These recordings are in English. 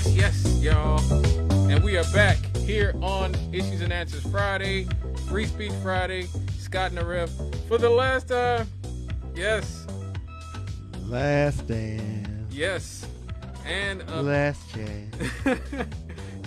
Yes, y'all. And we are back here on Issues and Answers Friday, Free Speech Friday, Cannon Rev. For the last, Last dance. Yes. And last chance.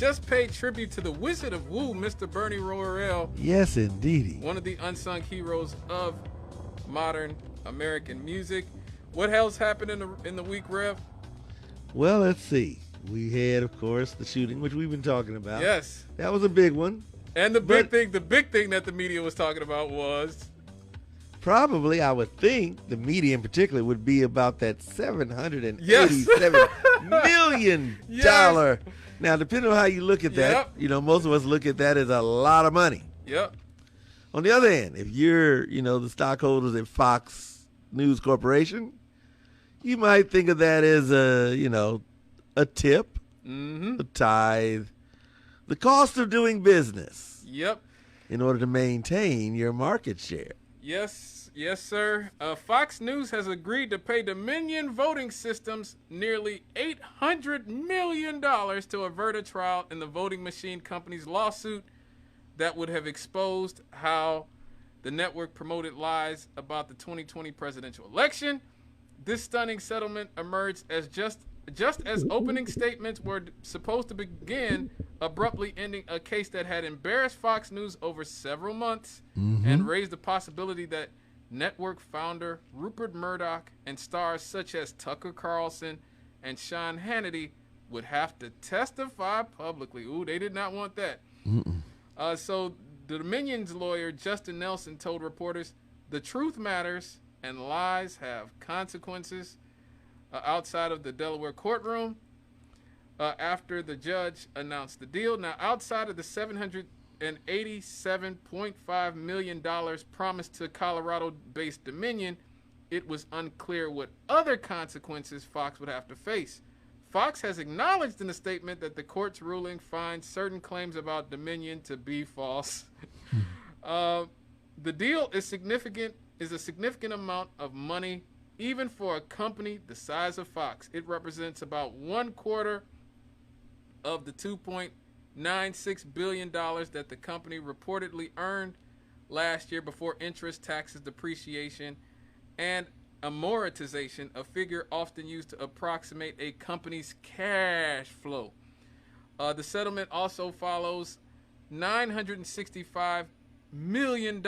just paid tribute to the Wizard of Woo, Mr. Bernie Royale. Yes, indeedy. One of the unsung heroes of modern American music. What else happened in the week, Rev? Well, let's see. We had, of course, the shooting, which we've been talking about. Yes. That was a big one. And the big thing that the media was talking about was... Probably, I would think, the media in particular would be about that $787 million. Yes. Now, depending on how you look at that, most of us look at that as a lot of money. Yep. On the other hand, if you're, the stockholders at Fox News Corporation, you might think of that as a tip, a tithe, the cost of doing business. Yep. In order to maintain your market share. Yes, sir. Fox News has agreed to pay Dominion Voting Systems nearly $800 million to avert a trial in the voting machine company's lawsuit that would have exposed how the network promoted lies about the 2020 presidential election. This stunning settlement emerged as just as opening statements were supposed to begin, abruptly ending a case that had embarrassed Fox News over several months and raised the possibility that network founder Rupert Murdoch and stars such as Tucker Carlson and Sean Hannity would have to testify publicly. Ooh, they did not want that. So the Dominion's lawyer, Justin Nelson, told reporters, "The truth matters and lies have consequences." Outside of the Delaware courtroom, after the judge announced the deal. Now, outside of the $787.5 million promised to Colorado-based Dominion, it was unclear what other consequences Fox would have to face. Fox has acknowledged in a statement that the court's ruling finds certain claims about Dominion to be false. The deal is a significant amount of money, even for a company the size of Fox. It represents about 1/4 of the $2.96 billion that the company reportedly earned last year before interest, taxes, depreciation, and amortization, a figure often used to approximate a company's cash flow. The settlement also follows $965 million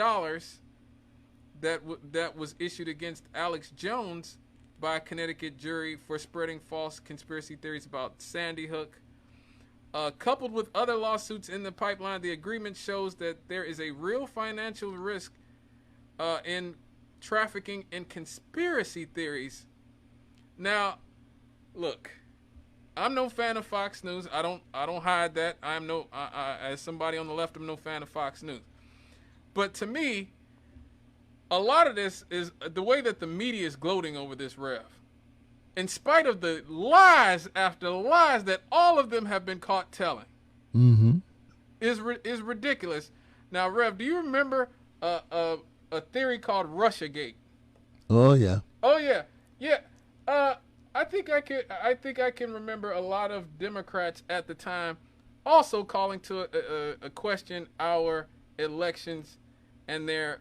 that was issued against Alex Jones by a Connecticut jury for spreading false conspiracy theories about Sandy Hook. Coupled with other lawsuits in the pipeline, the agreement shows that there is a real financial risk in trafficking in conspiracy theories. Now, look, I'm no fan of Fox News. I don't hide that. As somebody on the left, I'm no fan of Fox News. But to me, a lot of this is the way that the media is gloating over this, Rev. In spite of the lies after lies that all of them have been caught telling, is ridiculous. Now, Rev, do you remember a theory called Russiagate? Oh yeah. I think I can remember a lot of Democrats at the time also calling to a question our elections and their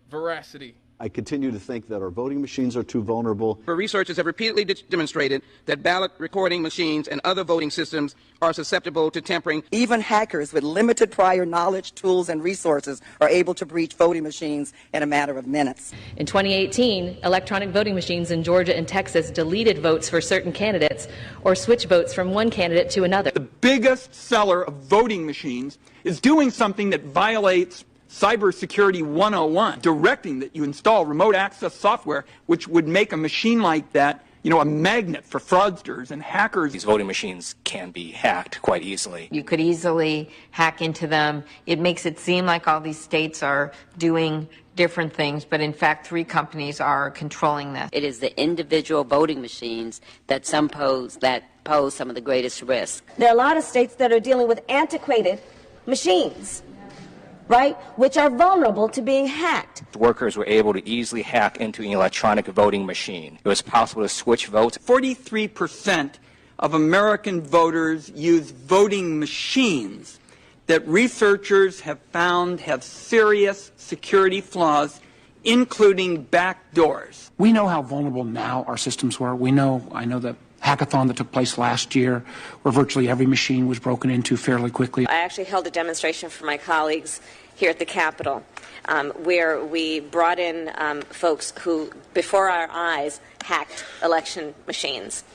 veracity. I continue to think that our voting machines are too vulnerable. Researchers have repeatedly demonstrated that ballot recording machines and other voting systems are susceptible to tampering. Even hackers with limited prior knowledge, tools, and resources are able to breach voting machines in a matter of minutes. In 2018, electronic voting machines in Georgia and Texas deleted votes for certain candidates or switched votes from one candidate to another. The biggest seller of voting machines is doing something that violates Cybersecurity 101, directing that you install remote access software, which would make a machine like that, a magnet for fraudsters and hackers. These voting machines can be hacked quite easily. You could easily hack into them. It makes it seem like all these states are doing different things, but in fact 3 companies are controlling this. It is the individual voting machines that pose some of the greatest risk. There are a lot of states that are dealing with antiquated machines, right, which are vulnerable to being hacked. Workers were able to easily hack into an electronic voting machine. It was possible to switch votes. 43% of American voters use voting machines that researchers have found have serious security flaws, including backdoors. We know how vulnerable now our systems were. I know the hackathon that took place last year where virtually every machine was broken into fairly quickly. I actually held a demonstration for my colleagues here at the Capitol where we brought in folks who, before our eyes, hacked election machines,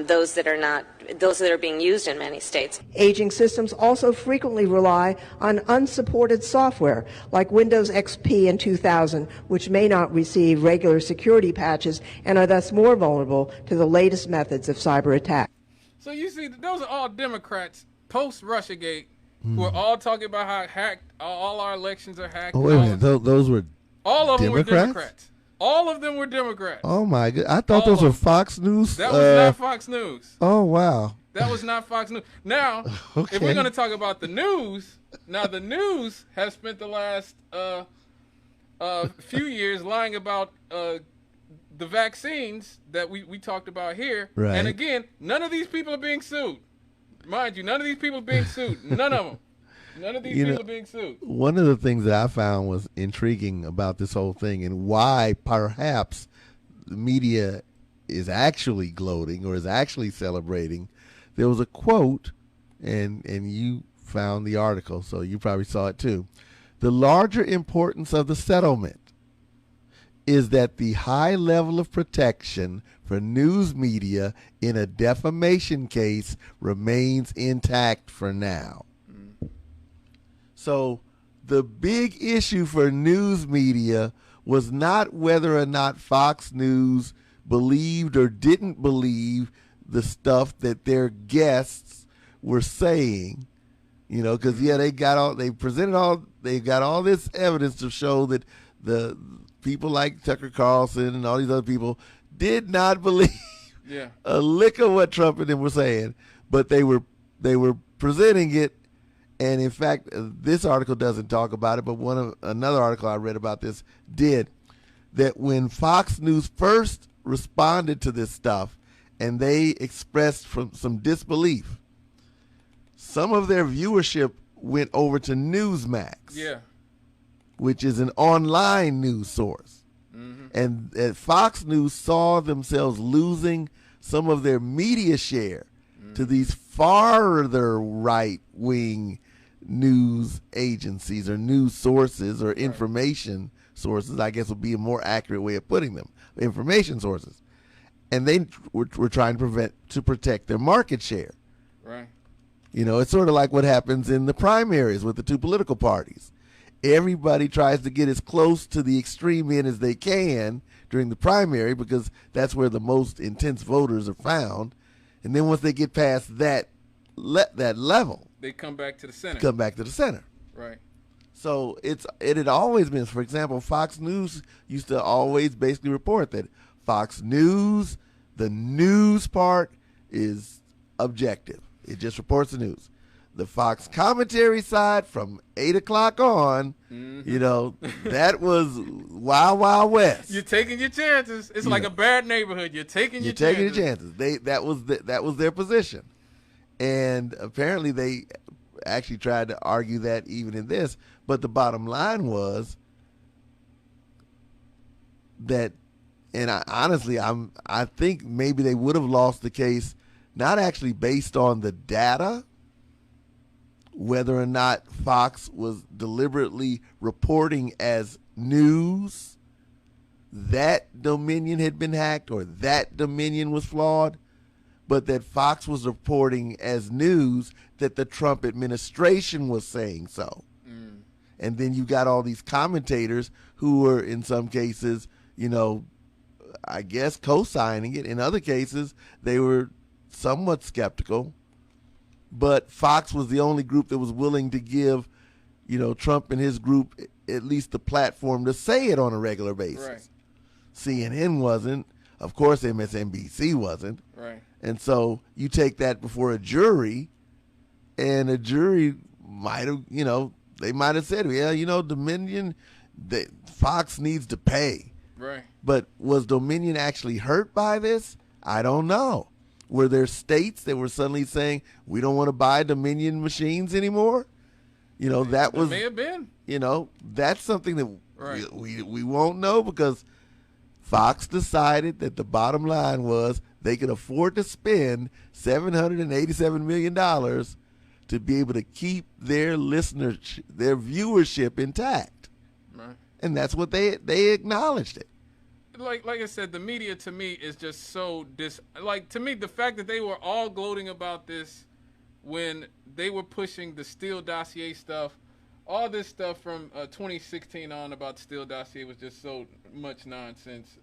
those that are being used in many states. Aging systems also frequently rely on unsupported software like Windows XP in 2000, which may not receive regular security patches and are thus more vulnerable to the latest methods of cyber attack. So you see, those are all Democrats post-Russiagate who are all talking about how hacked all our elections are hacked. Oh, wait a minute. Those were all of them Democrats? were Democrats. All of them were Democrats. Oh, my God. I thought those were Fox News. That was not Fox News. Oh, wow. That was not Fox News. Now, Okay. if we're going to talk about the news, now the news has spent the last few years lying about the vaccines that we talked about here. Right. And again, none of these people are being sued. Mind you, none of these people are being sued. None of them. None of these people are being sued. One of the things that I found was intriguing about this whole thing and why perhaps the media is actually gloating or is actually celebrating. There was a quote, and you found the article, so you probably saw it too. The larger importance of the settlement is that the high level of protection for news media in a defamation case remains intact for now. So the big issue for news media was not whether or not Fox News believed or didn't believe the stuff that their guests were saying, you know, because they've got all this evidence to show that the people like Tucker Carlson and all these other people did not believe a lick of what Trump and them were saying, but they were presenting it. And in fact, this article doesn't talk about it, but another article I read about this did, that when Fox News first responded to this stuff and they expressed some disbelief, some of their viewership went over to Newsmax, which is an online news source. And Fox News saw themselves losing some of their media share to these farther right-wing news agencies or news sources or information sources, I guess would be a more accurate way of putting them, information sources. And they were trying to protect their market share. Right. You know, it's sort of like what happens in the primaries with the two political parties. Everybody tries to get as close to the extreme end as they can during the primary because that's where the most intense voters are found. And then once they get past that level, they come back to the center. Right. So it had always been, for example, Fox News used to always basically report that Fox News, the news part is objective. It just reports the news. The Fox commentary side from 8 o'clock on, you know, that was Wild Wild West. You're taking your chances. It's like a bad neighborhood. You're taking your chances. That was their position. And apparently they actually tried to argue that even in this. But the bottom line was that, and I think maybe they would have lost the case, not actually based on the data, whether or not Fox was deliberately reporting as news that Dominion had been hacked or that Dominion was flawed, but that Fox was reporting as news that the Trump administration was saying so. And then you got all these commentators who were, in some cases, you know, I guess co-signing it. In other cases, they were somewhat skeptical. But Fox was the only group that was willing to give, you know, Trump and his group at least the platform to say it on a regular basis. Right. CNN wasn't. Of course, MSNBC wasn't. Right. And so you take that before a jury, and a jury might have, you know, they might have said, yeah, you know, Dominion, Fox needs to pay. Right. But was Dominion actually hurt by this? I don't know. Were there states that were suddenly saying, we don't want to buy Dominion machines anymore? That was, may have been. That's something that Right. we won't know, because Fox decided that the bottom line was they could afford to spend $787 million to be able to keep their their viewership intact. Right. And that's what they acknowledged it. Like I said, the media to me is just so to me, the fact that they were all gloating about this when they were pushing the Steele dossier stuff, all this stuff from 2016 on about the Steele dossier was just so much nonsense.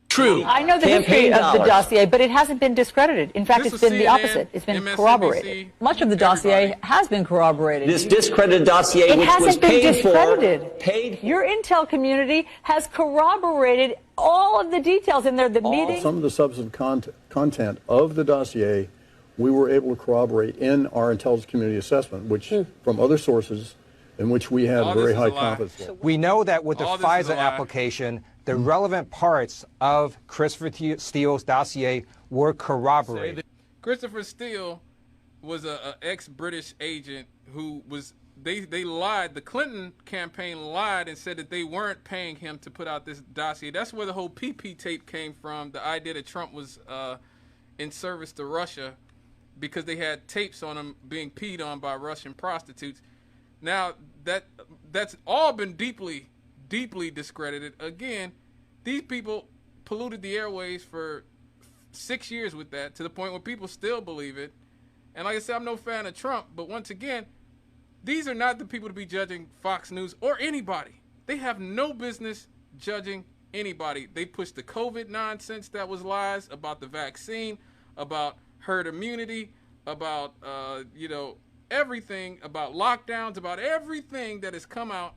True. I know the history of the dossier, but it hasn't been discredited. In fact, it's been the opposite. It's been corroborated. Much of the dossier has been corroborated. This discredited dossier, it which hasn't was been paid discredited. Paid. Your intel community has corroborated all of the details in there. The meeting. Some of the substantive content of the dossier, we were able to corroborate in our intelligence community assessment, which from other sources, in which we had very high confidence level. We know that with the FISA application, the relevant parts of Christopher Steele's dossier were corroborated. Christopher Steele was an ex-British agent who was, they lied, the Clinton campaign lied and said that they weren't paying him to put out this dossier. That's where the whole PP tape came from, the idea that Trump was in service to Russia because they had tapes on him being peed on by Russian prostitutes. Now, that's all been deeply discredited. Again, these people polluted the airways for 6 years with that, to the point where people still believe it. And like I said, I'm no fan of Trump, but once again, these are not the people to be judging Fox News or anybody. They have no business judging anybody. They pushed the COVID nonsense that was lies about the vaccine, about herd immunity, about everything, about lockdowns, about everything that has come out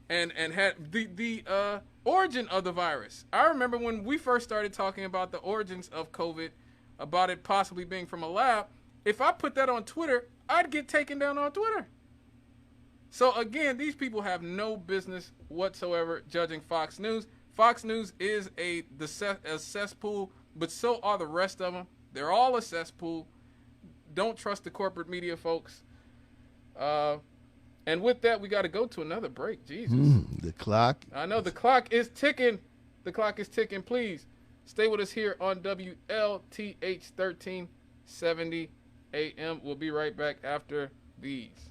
and had the origin of the virus. I remember when we first started talking about the origins of COVID, about it possibly being from a lab. If I put that on Twitter, I'd get taken down on Twitter. So again, these people have no business whatsoever judging Fox News. Fox News is a cesspool, but so are the rest of them. They're all a cesspool. Don't trust the corporate media, folks. And with that, we got to go to another break. Jesus. The clock. I know the clock is ticking. The clock is ticking. Please stay with us here on WLTH 1370 AM. We'll be right back after these.